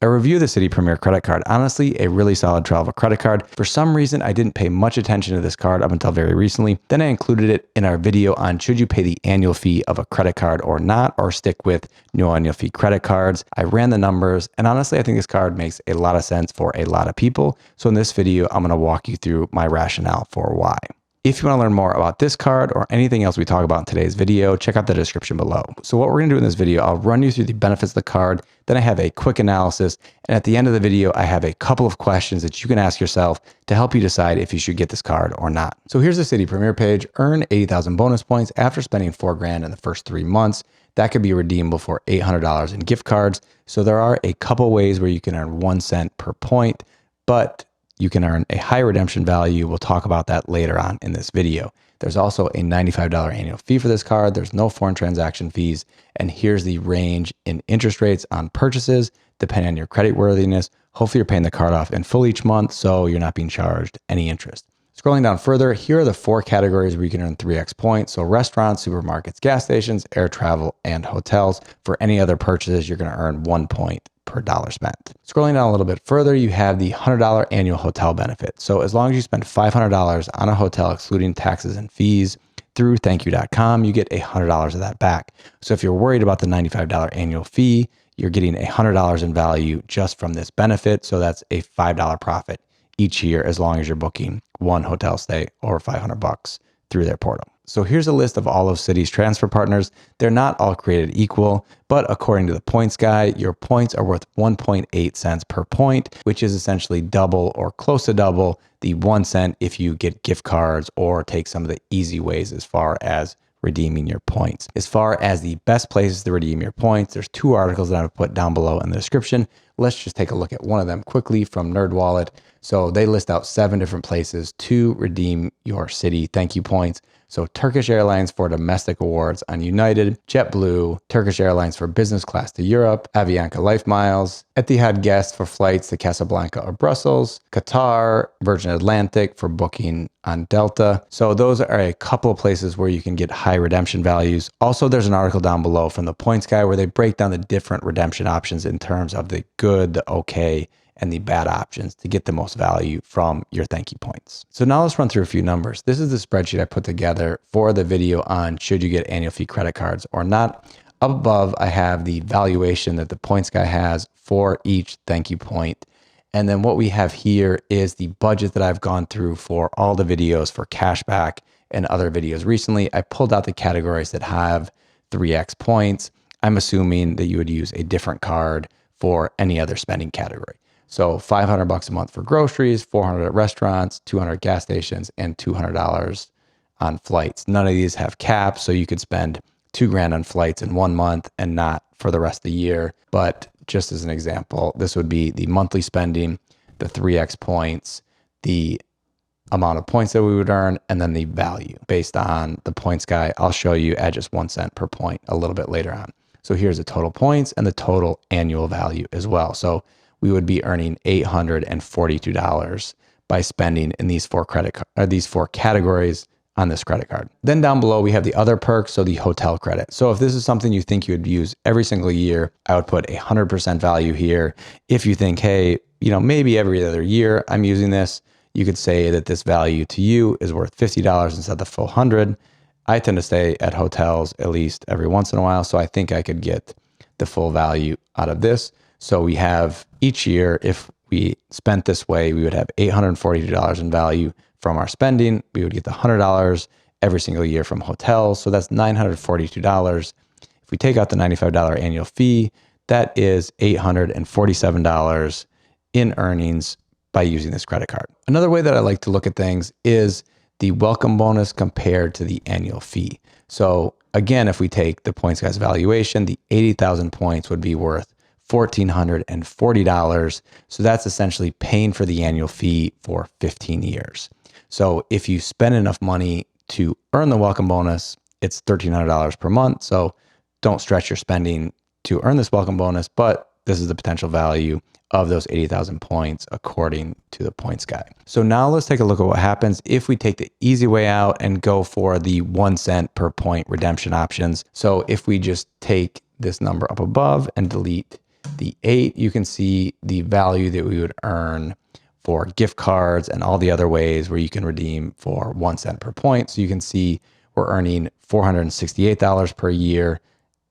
A review of the Citi Premier credit card. Honestly, a really solid travel credit card. For some reason, I didn't pay much attention to this card up until very recently. Then I included it in our video on should you pay the annual fee of a credit card or not, or stick with no annual fee credit cards. I ran the numbers, and honestly, I think this card makes a lot of sense for a lot of people. So in this video, I'm going to walk you through my rationale for why. If you want to learn more about this card or anything else we talk about in today's video, check out the description below. So what we're going to do in this video, I'll run you through the benefits of the card, then I have a quick analysis, and at the end of the video, I have a couple of questions that you can ask yourself to help you decide if you should get this card or not. So here's the Citi Premier page. Earn 80,000 bonus points after spending $4,000 in the first 3 months. That could be redeemable for $800 in gift cards. So there are a couple ways where you can earn 1 cent per point, but you can earn a high redemption value. We'll talk about that later on in this video. There's also a $95 annual fee for this card. There's no foreign transaction fees. And here's the range in interest rates on purchases, depending on your credit worthiness. Hopefully you're paying the card off in full each month, so you're not being charged any interest. Scrolling down further, here are the 4 categories where you can earn 3x points. So restaurants, supermarkets, gas stations, air travel, and hotels. For any other purchases, you're going to earn 1 point per dollar spent. Scrolling down a little bit further, you have the $100 annual hotel benefit. So as long as you spend $500 on a hotel, excluding taxes and fees, through thankyou.com, you get $100 of that back. So if you're worried about the $95 annual fee, you're getting $100 in value just from this benefit. So that's a $5 profit each year as long as you're booking one hotel stay over $500 through their portal. So here's a list of all of Citi's transfer partners. They're not all created equal, but according to the points guy, your points are worth 1.8 cents per point, which is essentially double or close to double the 1 cent if you get gift cards or take some of the easy ways as far as redeeming your points. As far as the best places to redeem your points, there's 2 articles that I've put down below in the description. Let's just take a look at one of them quickly from NerdWallet. So they list out 7 different places to redeem your Citi thank you points. So Turkish Airlines for domestic awards on United, JetBlue, Turkish Airlines for business class to Europe, Avianca Life Miles, Etihad Guest for flights to Casablanca or Brussels, Qatar, Virgin Atlantic for booking on Delta. So those are a couple of places where you can get high redemption values. Also, there's an article down below from the points guy where they break down the different redemption options in terms of the good, the okay, and the bad options to get the most value from your thank you points. So now let's run through a few numbers. This is the spreadsheet I put together for the video on should you get annual fee credit cards or not. Up above, I have the valuation that the points guy has for each thank you point. And then what we have here is the budget that I've gone through for all the videos for cashback and other videos recently. I pulled out the categories that have 3x points. I'm assuming that you would use a different card for any other spending category. So $500 a month for groceries, $400 at restaurants, $200 at gas stations, and $200 on flights. None of these have caps, so you could spend $2,000 on flights in 1 month and not for the rest of the year. But just as an example, this would be the monthly spending, the 3x points, the amount of points that we would earn, and then the value based on the points guy. I'll show you at just 1 cent per point a little bit later on. So here's the total points and the total annual value as well. So we would be earning $842 by spending in these 4 categories on this credit card. Then down below, we have the other perks, so the hotel credit. So if this is something you think you would use every single year, I would put 100% value here. If you think, hey, maybe every other year I'm using this, you could say that this value to you is worth $50 instead of the full 100. I tend to stay at hotels at least every once in a while, so I think I could get the full value out of this. So we have each year, if we spent this way, we would have $842 in value from our spending. We would get the $100 every single year from hotels. So that's $942. If we take out the $95 annual fee, that is $847 in earnings by using this credit card. Another way that I like to look at things is the welcome bonus compared to the annual fee. So again, if we take the points guy's valuation, the 80,000 points would be worth $1,440. So that's essentially paying for the annual fee for 15 years. So if you spend enough money to earn the welcome bonus, it's $1,300 per month. So don't stretch your spending to earn this welcome bonus, but this is the potential value of those 80,000 points according to the points guy. So now let's take a look at what happens if we take the easy way out and go for the 1 cent per point redemption options. So if we just take this number up above and delete The 8, you can see the value that we would earn for gift cards and all the other ways where you can redeem for 1 cent per point. So you can see we're earning $468 per year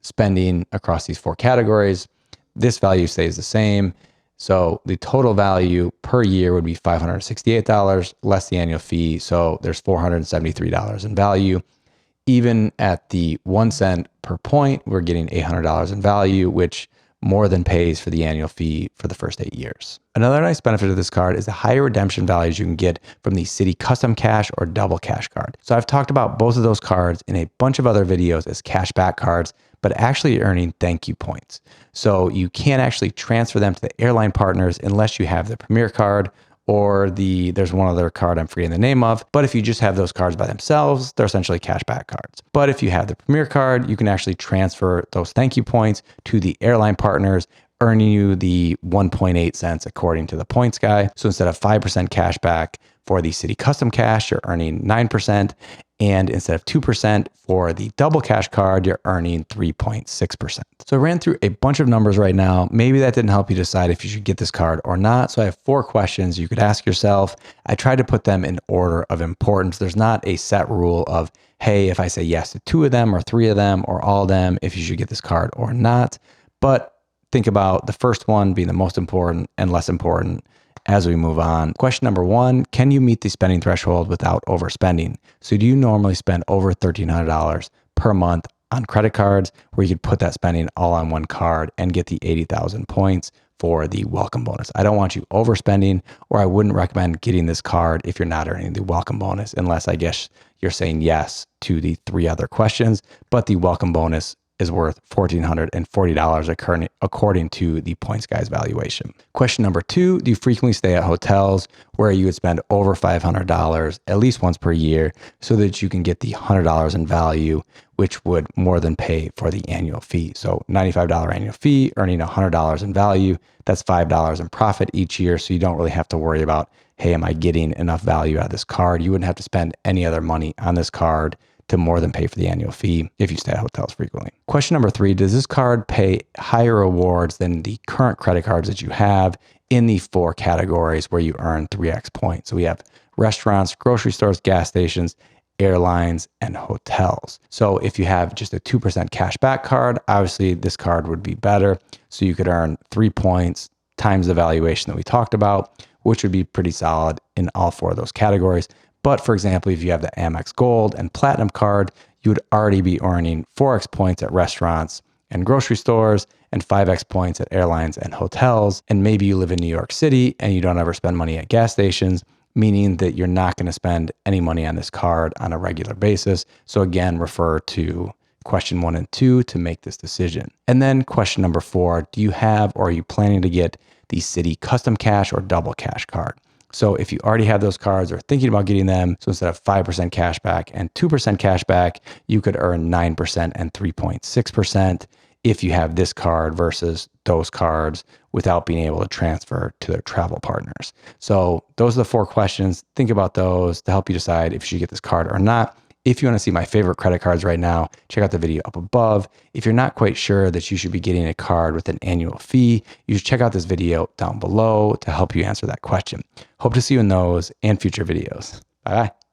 spending across these 4 categories. This value stays the same. So the total value per year would be $568 less the annual fee. So there's $473 in value. Even at the 1 cent per point, we're getting $800 in value, which more than pays for the annual fee for the first 8 years. Another nice benefit of this card is the higher redemption values you can get from the Citi Custom Cash or Double Cash card. So I've talked about both of those cards in a bunch of other videos as cash back cards, but actually earning thank you points. So you can't actually transfer them to the airline partners unless you have the Premier card or there's one other card I'm forgetting the name of. But if you just have those cards by themselves, they're essentially cashback cards. But if you have the Premier card, you can actually transfer those thank you points to the airline partners, earning you the 1.8 cents according to the points guy. So instead of 5% cashback for the Citi Custom Cash, you're earning 9%. And instead of 2% for the Double Cash card, you're earning 3.6%. So I ran through a bunch of numbers right now. Maybe that didn't help you decide if you should get this card or not. So I have 4 questions you could ask yourself. I tried to put them in order of importance. There's not a set rule of, hey, if I say yes to 2 of them or 3 of them or all of them, if you should get this card or not. But think about the first one being the most important and less important as we move on. Question number 1, can you meet the spending threshold without overspending? So do you normally spend over $1,300 per month on credit cards where you could put that spending all on one card and get the 80,000 points for the welcome bonus? I don't want you overspending, or I wouldn't recommend getting this card if you're not earning the welcome bonus, unless I guess you're saying yes to the 3 other questions, but the welcome bonus is worth $1,440 according to the points guy's valuation. Question number 2, do you frequently stay at hotels where you would spend over $500 at least once per year so that you can get the $100 in value, which would more than pay for the annual fee? So $95 annual fee, earning $100 in value, that's $5 in profit each year. So you don't really have to worry about, hey, am I getting enough value out of this card? You wouldn't have to spend any other money on this card to more than pay for the annual fee if you stay at hotels frequently. Question number 3, does this card pay higher rewards than the current credit cards that you have in the 4 categories where you earn 3x points? So we have restaurants, grocery stores, gas stations, airlines, and hotels. So if you have just a 2% cash back card, obviously this card would be better. So you could earn 3 points times the valuation that we talked about, which would be pretty solid in all 4 of those categories. But for example, if you have the Amex Gold and Platinum card, you would already be earning 4x points at restaurants and grocery stores and 5x points at airlines and hotels. And maybe you live in New York City and you don't ever spend money at gas stations, meaning that you're not going to spend any money on this card on a regular basis. So again, refer to question 1 and 2 to make this decision. And then question number 4, do you have or are you planning to get the Citi Custom Cash or Double Cash card? So if you already have those cards or thinking about getting them, so instead of 5% cash back and 2% cash back, you could earn 9% and 3.6% if you have this card versus those cards without being able to transfer to their travel partners. So those are the 4 questions. Think about those to help you decide if you should get this card or not. If you want to see my favorite credit cards right now, check out the video up above. If you're not quite sure that you should be getting a card with an annual fee, you should check out this video down below to help you answer that question. Hope to see you in those and future videos. Bye-bye.